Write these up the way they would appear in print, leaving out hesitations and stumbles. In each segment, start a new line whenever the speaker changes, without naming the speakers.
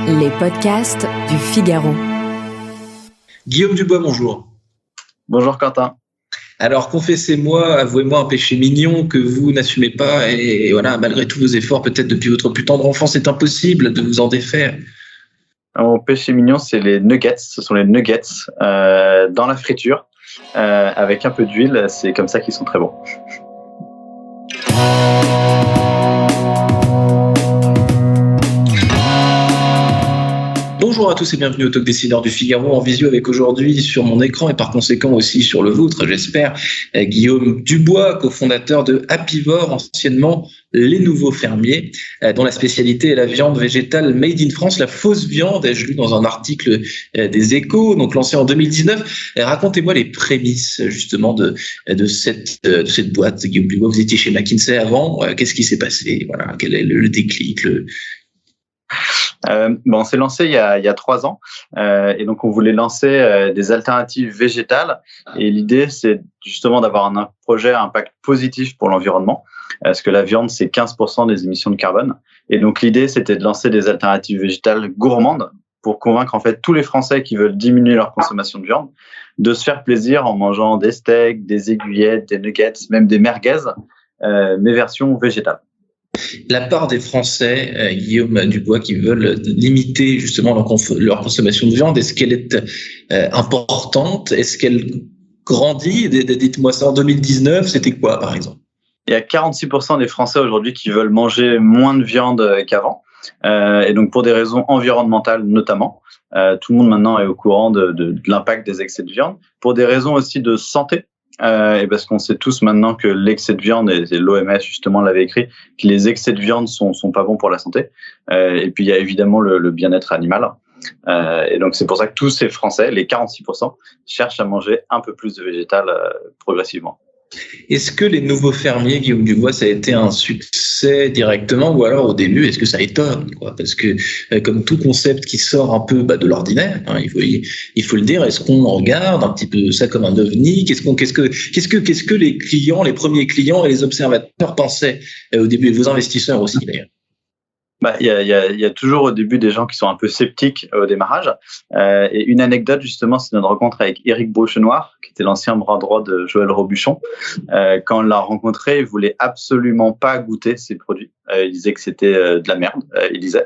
Les podcasts du Figaro.
Guillaume Dubois, bonjour.
Bonjour Quentin.
Alors confessez-moi, avouez-moi un péché mignon que vous n'assumez pas et voilà, malgré tous vos efforts, peut-être depuis votre plus tendre enfance, c'est impossible de vous en défaire.
Mon péché mignon, c'est les nuggets. Ce sont les nuggets dans la friture avec un peu d'huile. C'est comme ça qu'ils sont très bons.
Bonjour à tous et bienvenue au Talk Décideur du Figaro en visio avec aujourd'hui sur mon écran et par conséquent aussi sur le vôtre, j'espère, Guillaume Dubois, cofondateur de Happivore, anciennement Les Nouveaux Fermiers, dont la spécialité est la viande végétale made in France, la fausse viande, ai-je lu dans un article des Échos, donc lancé en 2019. Racontez-moi les prémices justement de cette boîte, Guillaume Dubois. Vous étiez chez McKinsey avant, qu'est-ce qui s'est passé? Voilà, quel est le déclic,
On s'est lancé il y a 3 ans et donc on voulait lancer des alternatives végétales et l'idée c'est justement d'avoir un projet à impact positif pour l'environnement parce que la viande c'est 15% des émissions de carbone et donc l'idée c'était de lancer des alternatives végétales gourmandes pour convaincre en fait tous les Français qui veulent diminuer leur consommation de viande de se faire plaisir en mangeant des steaks, des aiguillettes, des nuggets, même des merguez mais version végétale.
La part des Français, Guillaume Dubois, qui veulent limiter justement leur consommation de viande, est-ce qu'elle est importante? Est-ce qu'elle grandit? Dites-moi ça, en 2019, c'était quoi par exemple?
Il y a 46% des Français aujourd'hui qui veulent manger moins de viande qu'avant. Et donc pour des raisons environnementales notamment. Tout le monde maintenant est au courant de l'impact des excès de viande. Pour des raisons aussi de santé. Et parce qu'on sait tous maintenant que l'excès de viande, et l'OMS justement l'avait écrit, que les excès de viande sont pas bons pour la santé. Et puis il y a évidemment le bien-être animal. Et donc c'est pour ça que tous ces Français, les 46%, cherchent à manger un peu plus de végétal progressivement.
Est-ce que Les Nouveaux Fermiers, Guillaume Dubois, ça a été un succès directement ou alors au début, est-ce que ça étonne Parce que comme tout concept qui sort un peu de l'ordinaire, hein, il faut le dire, est-ce qu'on regarde un petit peu ça comme un ovni? Qu'est-ce que les clients, les premiers clients et les observateurs pensaient au début, et vos investisseurs aussi d'ailleurs?
Il y a toujours au début des gens qui sont un peu sceptiques au démarrage. Et une anecdote, justement, c'est notre rencontre avec Éric Brochenoir, qui était l'ancien bras droit de Joël Robuchon. Quand on l'a rencontré, il voulait absolument pas goûter ces produits. Il disait que c'était de la merde, il disait.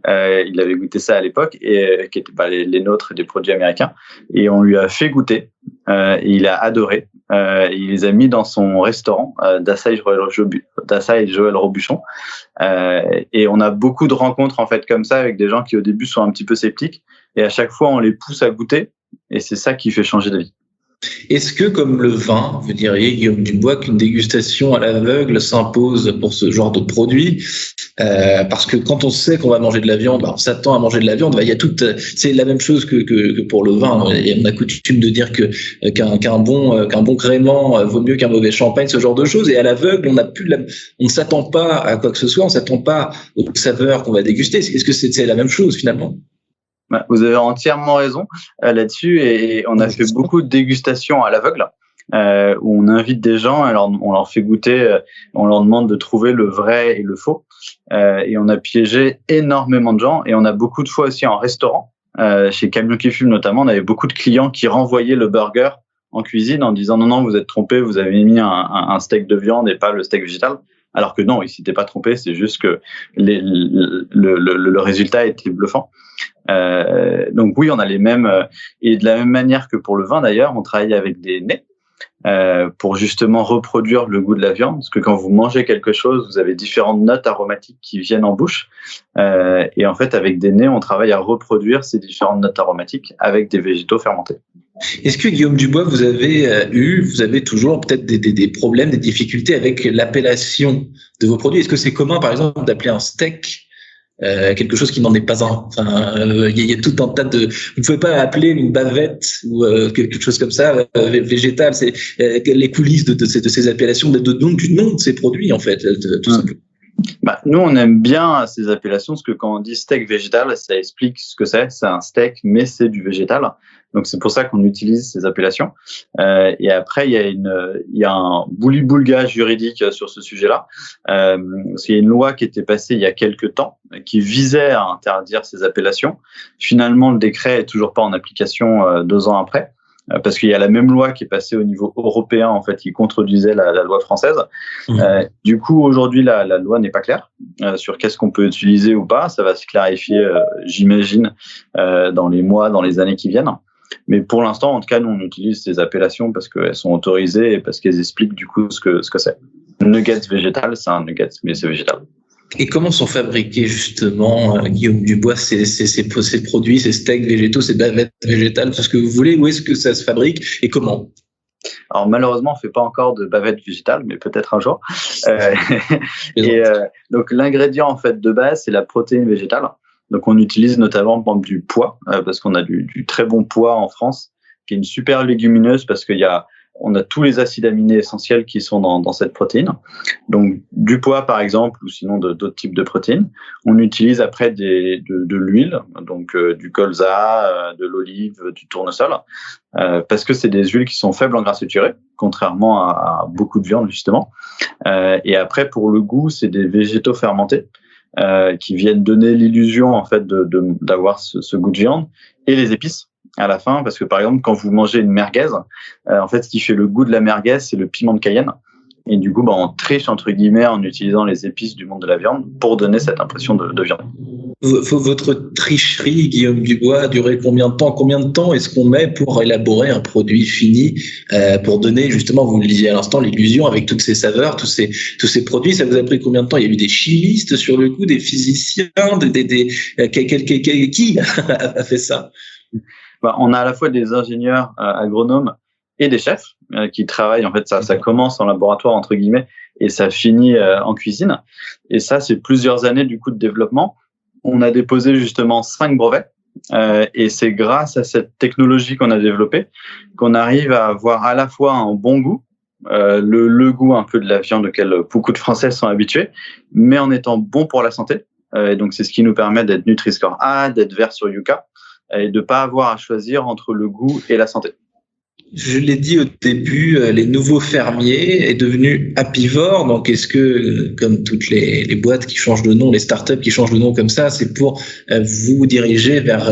Il avait goûté ça à l'époque, et qui n'étaient pas les nôtres, des produits américains. Et on lui a fait goûter. Et il a adoré. Il les a mis dans son restaurant Dassa et Joël Robuchon. Et on a beaucoup de rencontres en fait comme ça avec des gens qui au début sont un petit peu sceptiques et à chaque fois on les pousse à goûter et c'est ça qui fait changer d'avis.
Est-ce que, comme le vin, vous diriez, Guillaume Dubois, qu'une dégustation à l'aveugle s'impose pour ce genre de produit parce que quand on sait qu'on va manger de la viande, on s'attend à manger de la viande. Il y a c'est la même chose que pour le vin. On a coutume de dire qu'un bon crément vaut mieux qu'un mauvais champagne, ce genre de choses. Et à l'aveugle, on ne s'attend pas à quoi que ce soit, on ne s'attend pas aux saveurs qu'on va déguster. Est-ce que c'est la même chose finalement?
Vous avez entièrement raison là-dessus et on a fait beaucoup de dégustations à l'aveugle où on invite des gens, alors on leur fait goûter, on leur demande de trouver le vrai et le faux et on a piégé énormément de gens et on a beaucoup de fois aussi en restaurant, chez Camion qui fume notamment, on avait beaucoup de clients qui renvoyaient le burger en cuisine en disant non vous êtes trompé, vous avez mis un steak de viande et pas le steak végétal. Alors que non, ils s'étaient pas trompés, c'est juste que le résultat était bluffant. Donc oui, on a les mêmes, et de la même manière que pour le vin d'ailleurs, on travaille avec des nez pour justement reproduire le goût de la viande, parce que quand vous mangez quelque chose, vous avez différentes notes aromatiques qui viennent en bouche, et en fait avec des nez, on travaille à reproduire ces différentes notes aromatiques avec des végétaux fermentés.
Est-ce que Guillaume Dubois, vous avez toujours peut-être des problèmes, des difficultés avec l'appellation de vos produits? Est-ce que c'est commun, par exemple, d'appeler un steak quelque chose qui n'en est pas un? Enfin, il y a tout un tas de. Vous ne pouvez pas appeler une bavette ou quelque chose comme ça végétal. C'est les coulisses de ces appellations, du nom de ces produits en fait, tout simplement.
Nous, on aime bien ces appellations parce que quand on dit steak végétal, ça explique ce que c'est. C'est un steak, mais c'est du végétal. Donc c'est pour ça qu'on utilise ces appellations. Et après, il y a un bouli-boulga juridique sur ce sujet-là. Parce qu'il y a une loi qui était passée il y a quelques temps qui visait à interdire ces appellations. Finalement, le décret est toujours pas en application 2 ans après. Parce qu'il y a la même loi qui est passée au niveau européen, en fait, qui contredisait la loi française. Du coup, aujourd'hui, la loi n'est pas claire sur qu'est-ce qu'on peut utiliser ou pas. Ça va se clarifier, j'imagine, dans les mois, dans les années qui viennent. Mais pour l'instant, en tout cas, nous, on utilise ces appellations parce qu'elles sont autorisées et parce qu'elles expliquent du coup ce que c'est. Nuggets végétal, c'est un nugget, mais c'est végétal.
Et comment sont fabriqués justement, Guillaume Dubois, ces produits, ces steaks végétaux, ces bavettes végétales, tout ce que vous voulez? Où est-ce que ça se fabrique et comment?
Alors malheureusement, on fait pas encore de bavettes végétales, mais peut-être un jour. Donc l'ingrédient en fait de base, c'est la protéine végétale. Donc on utilise notamment par exemple, du pois, parce qu'on a du très bon pois en France, qui est une super légumineuse parce on a tous les acides aminés essentiels qui sont dans cette protéine. Donc, du pois, par exemple, ou sinon d'autres types de protéines. On utilise après de l'huile, donc du colza, de l'olive, du tournesol, parce que c'est des huiles qui sont faibles en gras saturés, contrairement à beaucoup de viande, justement. Et après, pour le goût, c'est des végétaux fermentés, qui viennent donner l'illusion, en fait, d'avoir ce goût de viande, et les épices à la fin, parce que par exemple, quand vous mangez une merguez, en fait, ce qui fait le goût de la merguez, c'est le piment de Cayenne. Et du coup, on triche, entre guillemets, en utilisant les épices du monde de la viande pour donner cette impression de viande.
Votre tricherie, Guillaume Dubois, a duré combien de temps? Combien de temps est-ce qu'on met pour élaborer un produit fini, pour donner, justement, vous le disiez à l'instant, l'illusion avec toutes ces saveurs, tous ces produits? Ça vous a pris combien de temps? Il y a eu des chimistes sur le coup, des physiciens, qui a fait ça?
On a à la fois des ingénieurs agronomes et des chefs qui travaillent. En fait, ça commence en laboratoire, entre guillemets, et ça finit en cuisine. Et ça, c'est plusieurs années du coup de développement. On a déposé justement 5 brevets. Et c'est grâce à cette technologie qu'on a développée qu'on arrive à avoir à la fois un bon goût, le goût un peu de la viande auquel beaucoup de Français sont habitués, mais en étant bon pour la santé. Et donc, c'est ce qui nous permet d'être Nutri-Score A, d'être vert sur Yuka, et de pas avoir à choisir entre le goût et la santé.
Je l'ai dit au début, les nouveaux fermiers est devenu Apivore. Donc, est-ce que, comme toutes les boîtes qui changent de nom, les startups qui changent de nom comme ça, c'est pour vous diriger vers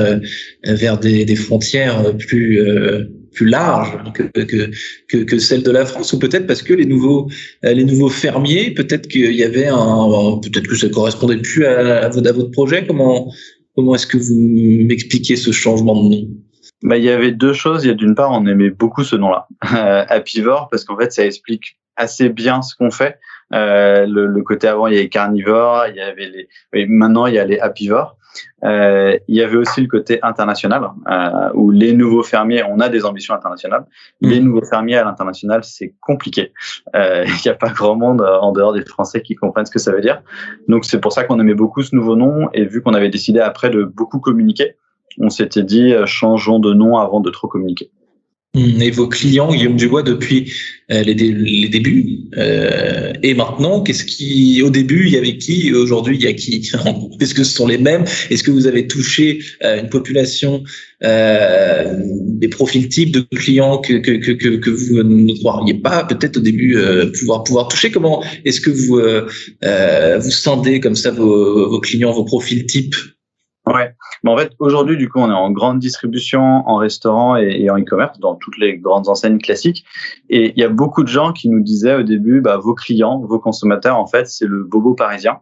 des frontières plus larges que celles de la France, ou peut-être parce que les nouveaux fermiers, peut-être qu'il y avait peut-être que ça correspondait plus à votre projet. Comment est-ce que vous m'expliquez ce changement de nom?
Il y avait 2 choses. Il y a d'une part, on aimait beaucoup ce nom-là, Apivore, parce qu'en fait, ça explique assez bien ce qu'on fait. Le côté avant, il y avait carnivore, maintenant il y a les apivores. Il y avait aussi le côté international, où les nouveaux fermiers, on a des ambitions internationales. Les nouveaux fermiers à l'international, c'est compliqué. Il n'y a pas grand monde en dehors des Français qui comprennent ce que ça veut dire. Donc c'est pour ça qu'on aimait beaucoup ce nouveau nom, et vu qu'on avait décidé après de beaucoup communiquer, on s'était dit changeons de nom avant de trop communiquer.
Et vos clients, Guillaume Dubois, depuis les débuts et maintenant, au début, il y avait qui? Aujourd'hui, il y a qui? Est-ce que ce sont les mêmes? Est-ce que vous avez touché une population, des profils types de clients que vous ne croiriez pas peut-être au début pouvoir toucher? Comment est-ce que vous scindez comme ça vos clients, vos profils types?
Ouais. En fait, aujourd'hui, du coup, on est en grande distribution, en restaurant et en e-commerce, dans toutes les grandes enseignes classiques. Et il y a beaucoup de gens qui nous disaient au début, vos clients, vos consommateurs, en fait, c'est le bobo parisien.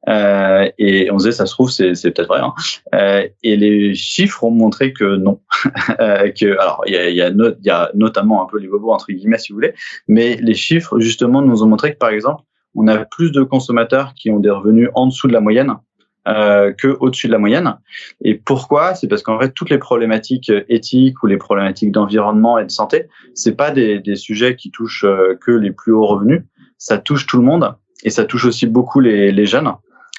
Et on disait, ça se trouve, c'est peut-être vrai. Et les chiffres ont montré que non. Alors, il y a notamment un peu les bobos entre guillemets, si vous voulez, mais les chiffres justement nous ont montré que par exemple, on a plus de consommateurs qui ont des revenus en dessous de la moyenne. Que au-dessus de la moyenne. Et pourquoi? C'est parce qu'en fait, toutes les problématiques éthiques ou les problématiques d'environnement et de santé, c'est pas des sujets qui touchent que les plus hauts revenus. Ça touche tout le monde et ça touche aussi beaucoup les jeunes.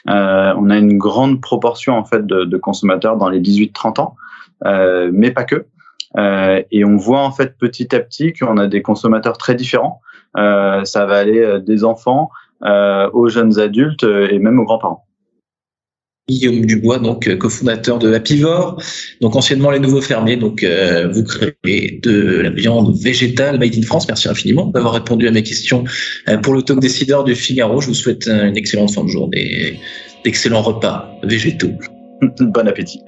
On a une grande proportion en fait de consommateurs dans les 18-30 ans, mais pas que. Et on voit en fait petit à petit qu'on a des consommateurs très différents. Ça va aller des enfants aux jeunes adultes et même aux grands-parents.
Guillaume Dubois, donc cofondateur de Apivore, donc anciennement Les Nouveaux Fermiers. Donc vous créez de la viande végétale made in France. Merci infiniment d'avoir répondu à mes questions pour le talk décideur du Figaro. Je vous souhaite une excellente fin de journée, d'excellents repas végétaux.
Bon appétit.